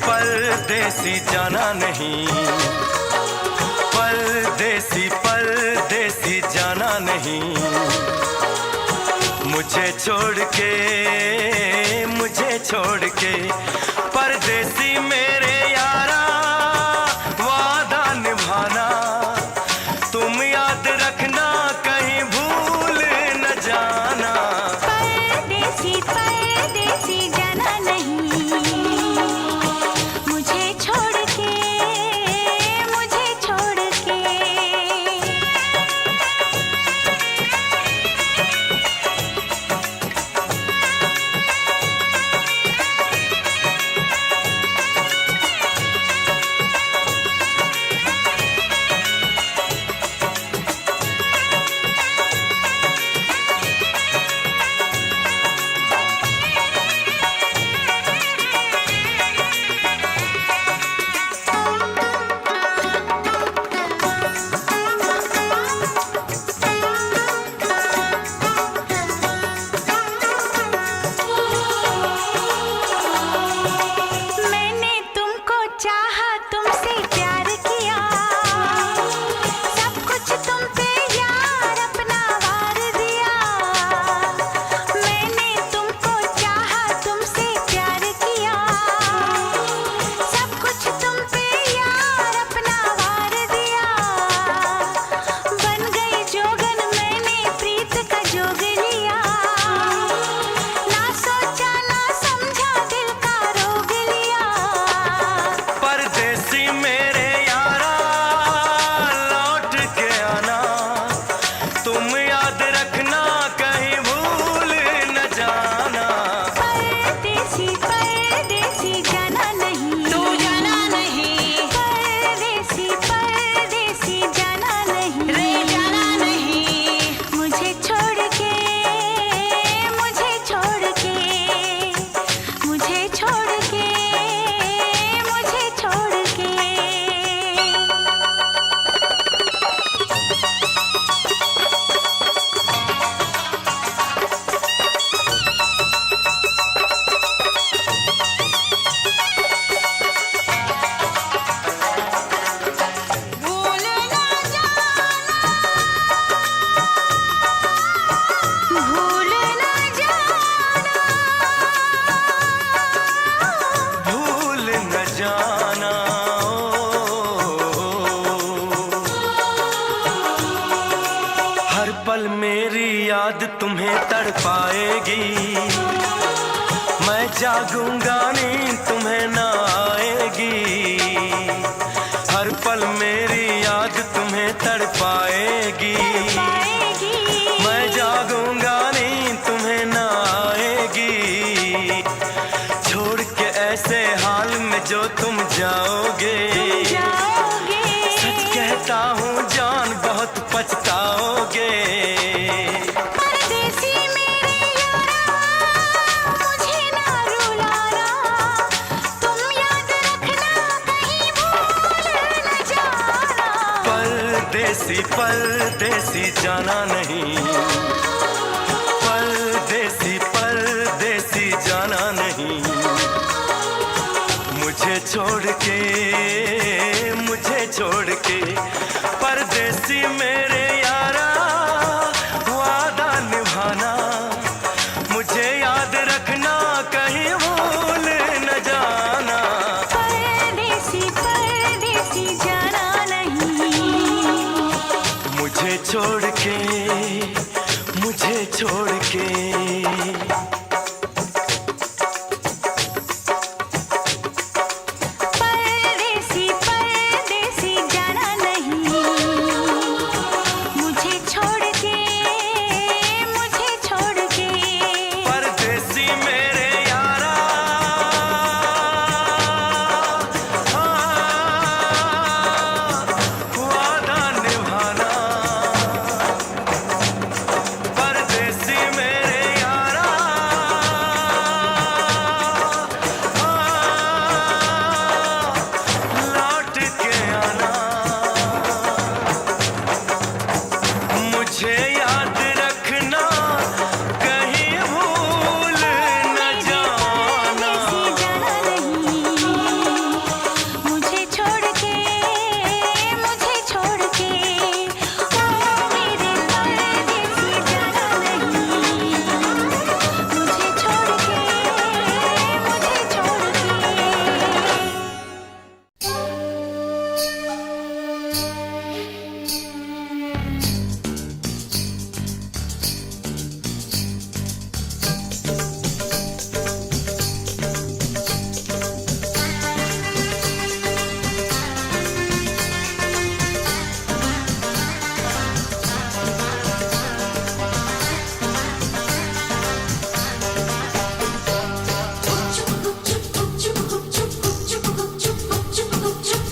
परदेसी जाना नहीं, परदेसी परदेसी जाना नहीं, मुझे छोड़ के परदेसी मेरे यारा वादा निभाना, तुम याद रखना कहीं भूल न जाना। परदेसी परदेसी जाना नहीं, पल मेरी याद तुम्हें तड़पाएगी, मैं जागूंगा नींद तुम्हें ना आएगी। हर पल मेरी याद याद तुम्हें तड़पाएगी। पाएगी मैं जागूंगा नींद तुम्हें ना आएगी। छोड़ के ऐसे हाल में जो तुम जाओगे, जाओगे सच कहता हूँ जान बहुत पछताओगे। परदेसी मेरे यारा मुझे ना रुलाना, तुम याद रखना कहीं भूल न जाना। परदेसी परदेसी जाना नहीं, परदेसी परदेसी जाना नहीं। मुझे छोड़ के, मुझे छोड़ के परदेसी मेरे यारा वादा निभाना। मुझे याद रखना कहीं भूल न जाना। परदेसी परदेसी जाना नहीं, मुझे छोड़ के, मुझे छोड़ के। परदेसी परदेसी जाना नहीं, मुझे छोड़ के, मुझे छोड़ के। परदेसी मेरे यारा वादा निभाना। परदेसी मेरे यारा लौट के आना। मुझे याद रखना कहीं भूल न जाना। परदेसी जाना नहीं, मुझे छोड़ के, मुझे छोड़ के। ओ मेरे परदेसी जाना नहीं, मुझे छोड़ के, मुझे छोड़ के।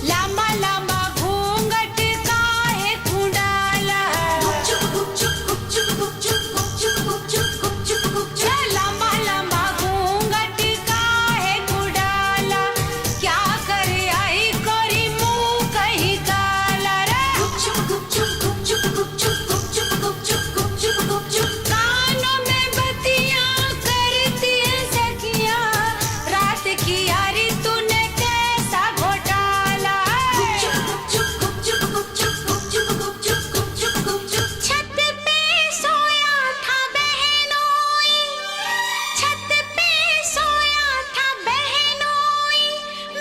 लांबा लांबा घूंघट काहे कुंडाला, लांबा लांबा घूंघट काहे कुंडाला। क्या करे आई कोरी मुंह कहीं काला रे। कानों में बत्तियां करती है सखियां, रात की यारी तूने कैसा घोटाला। छत पे सोया था बहनोई, छत पे सोया था बहनोई,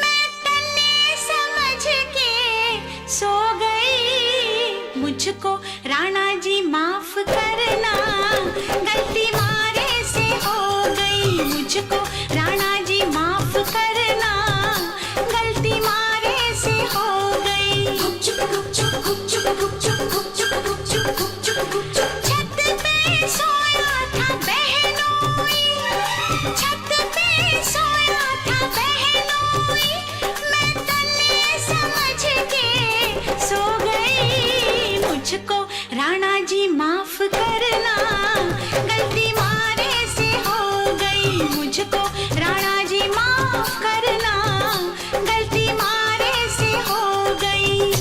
मैं तन्ने समझ के सो गई। मुझको राणा जी माफ करना, गलती मारे से हो गई। मुझको राणा जी माफ करना, गलती मारे से हो गई। छत पे सोया था बहनोई, छत पे सोया था बहनोई, मैं तन्ने समझ के सो गई। मुझको राणा जी माफ करना, गलती मारे से हो गई। मुझको राणा जी माफ करना, गलती मारे से हो गई।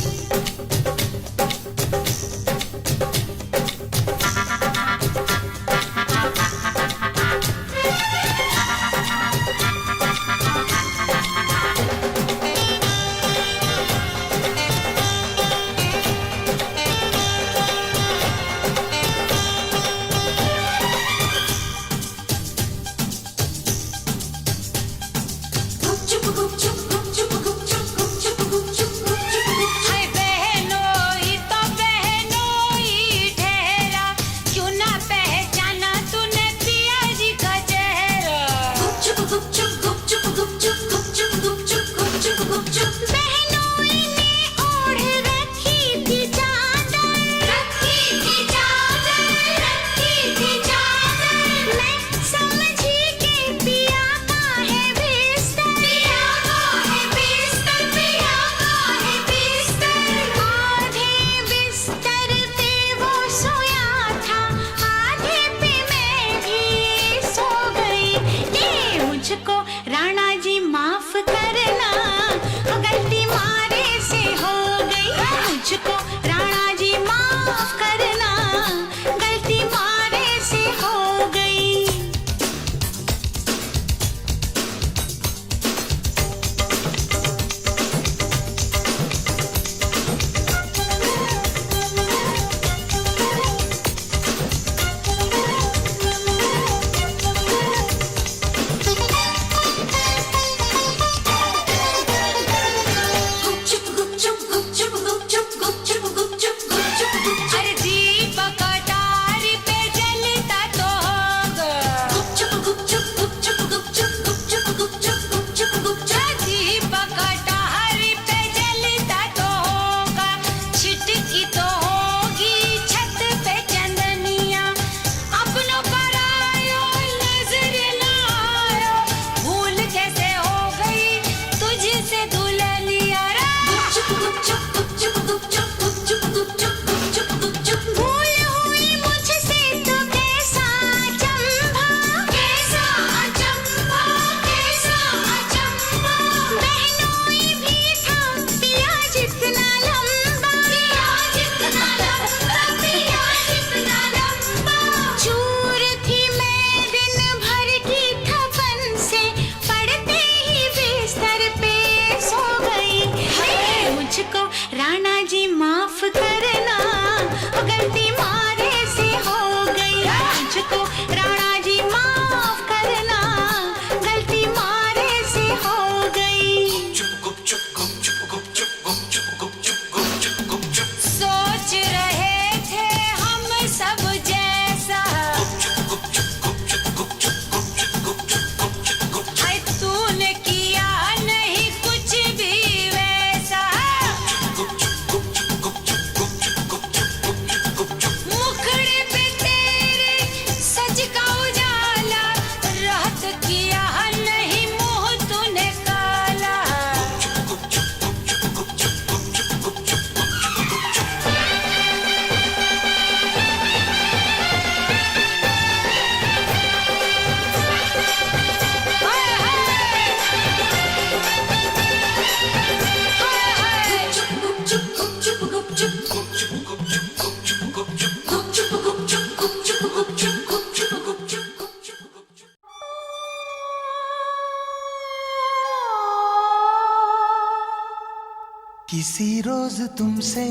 तुमसे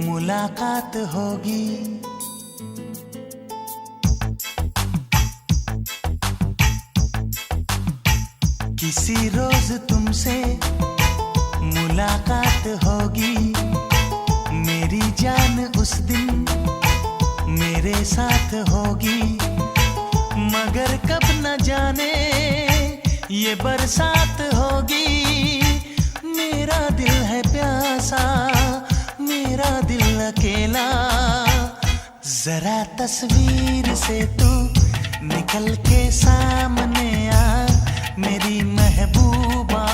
मुलाकात होगी। किसी रोज तुमसे मुलाकात होगी। मेरी जान उस दिन मेरे साथ होगी। मगर कब न जाने ये बरसात होगी। मेरा दिल है प्यासा, मेरा दिल अकेला। जरा तस्वीर से तू निकल के सामने आ, मेरी महबूबा।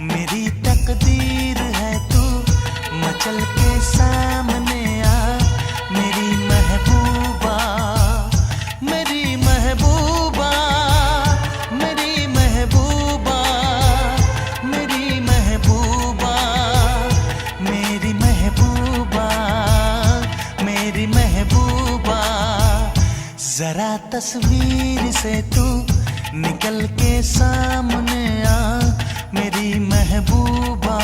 मेरी तकदीर है तू मचल के सामने आ, मेरी महबूबा। मेरी महबूबा, मेरी महबूबा, मेरी महबूबा, मेरी महबूबा, मेरी महबूबा। जरा तस्वीर से तू निकल के सामने आ, मेरी महबूबा।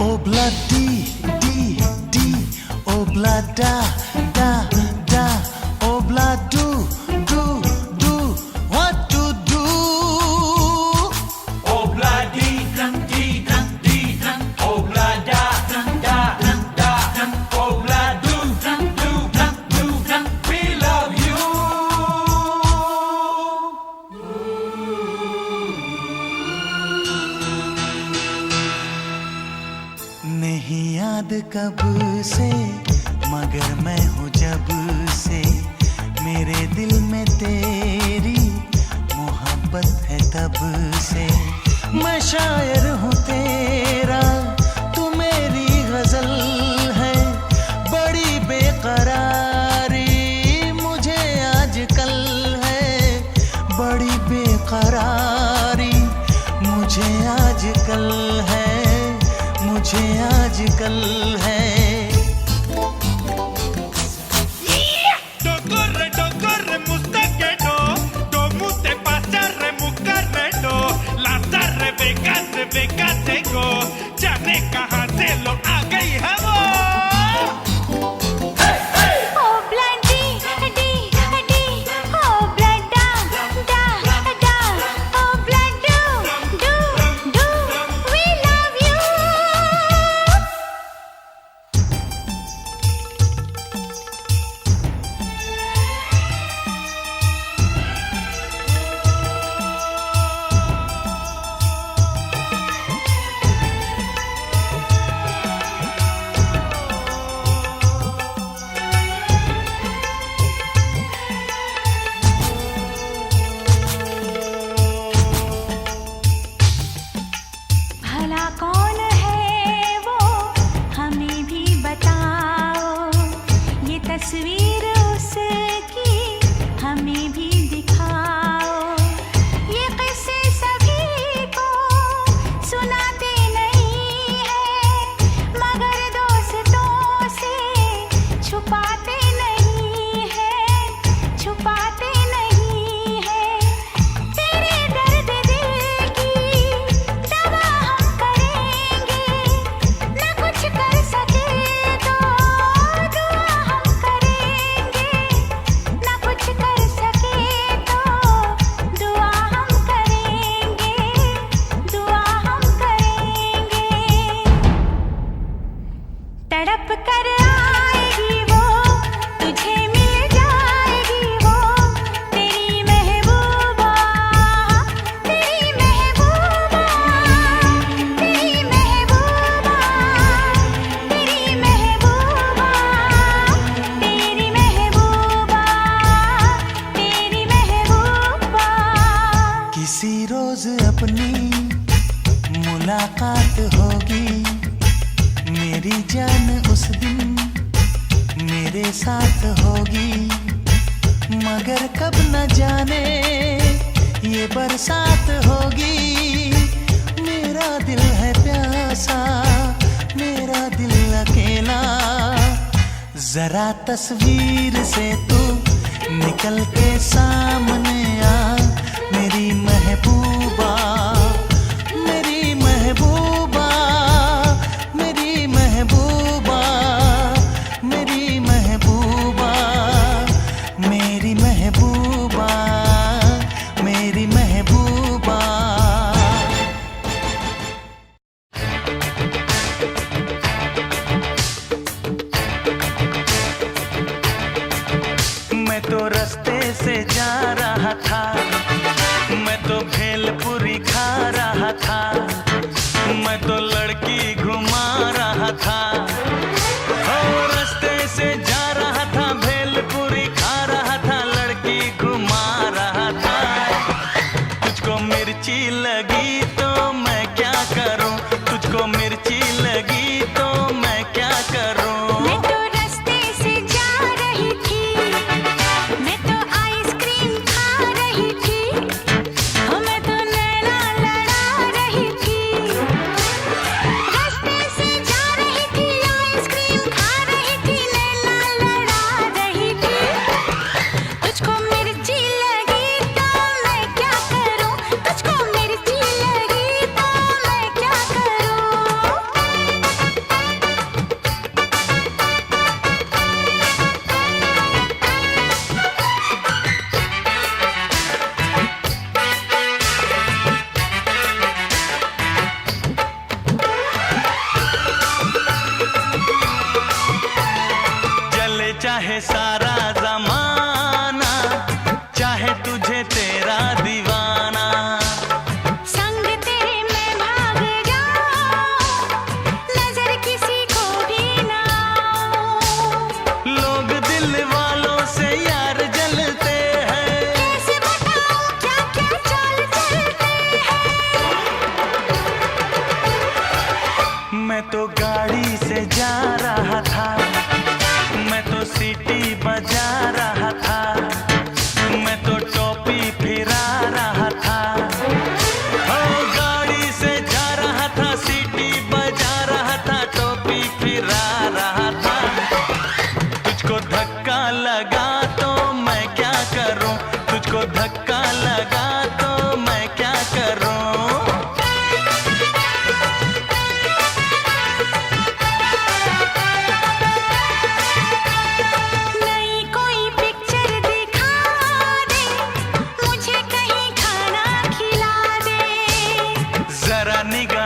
Obla di di di, obla da da da, obla do do do, what to do? Obla di dang di dang di dang, obla da dang da dang da dang, obla do dang do dang do dang. We love you. नहीं याद कब से मगर मैं हूँ जब से, मेरे दिल में तेरी मोहब्बत है तब से। मैं शायर हूँ तेरा, तू मेरी गजल है। बड़ी बेकरारी मुझे आजकल है, बड़ी बेकरारी मुझे आजकल है, मुझे आजकल है। Dogorre, mustaquero, do mute pasarre, mucarredo, lazarre, vegate go, जाने कहाँ से लो आ गई है वो। Oh bloody dee dee, oh bloody da da, oh blood doo doo, we love you. भला कौन है वो, हमें भी बताओ। ये तस्वीर उसकी हमें भी दिखाओ। ये किस्से सभी को सुनाते नहीं है, मगर दोस्तों से छुपाते नहीं है, छुपाते नहीं है। तेरे दर्द दिल की दवा हम करेंगे, न कुछ कर सके तो दुआ हम करेंगे, न कुछ कर सके तो दुआ हम करेंगे, दुआ हम करेंगे। तड़प कर आएगी वो, तुझे मिल जाएगी वो, तेरी महबूबा, तेरी महबूबा, तेरी महबूबा, तेरी महबूबा, तेरी महबूबा, तेरी महबूबा। किसी रोज अपनी मुलाकात होगी। मेरी जान उस दिन मेरे साथ होगी। मगर कब न जाने ये बरसात होगी। जरा तस्वीर से तू निकल के सामने आ, मेरी महबूबा, मेरी महबूबा, मेरी महबूबा, मेरी महबूबा, मेरी महबूबा, मेरी महबूबा। मैं तो रास्ते से जा रहा था, मैं तो भेलपुरी खा रहा था, मैं तो लड़की घुमा रहा था। ओ रास्ते से जा रहा था, भेलपुरी खा रहा था, लड़की घुमा रहा था। तुझको मिर्ची लगी तो मैं क्या करूं, तुझको मिर्ची लगी तो मैं क्या करूं। मैं तो रास्ते से जा रही थी, मैं तो आइसक्रीम खा रही थी, मैं तो नैना लड़ा रही थी। रास्ते से जा रही थी, आइसक्रीम खा रही थी, नैना लड़ा रही थी। तुझको मिर्ची लगी तो मैं क्या करूं, तुझको मिर्ची लगी तो मैं क्या करूं। चले चाहे सारा जमाना, चाहे तुझे तेरा दीवाना, संग तेरे मैं भाग जाऊं, नजर किसी को भी ना आऊं। लोग दिल वालों से यार जलते हैं। कैसे बताऊं क्या क्या चाल चलते हैं। मैं तो गाड़ी से जा रहा था, मैं तो सीटी बजा रहा था, मैं तो टोपी फिरा रहा था। ओ गाड़ी से जा रहा था, सीटी बजा रहा था, टोपी फिरा रहा था। तुझको धक्का लगा तो मैं क्या करूं, तुझको धक्का लगा तो मैं क्या करूं। नई कोई पिक्चर दिखा दे, मुझे कहीं खाना खिला दे। जरा निगाह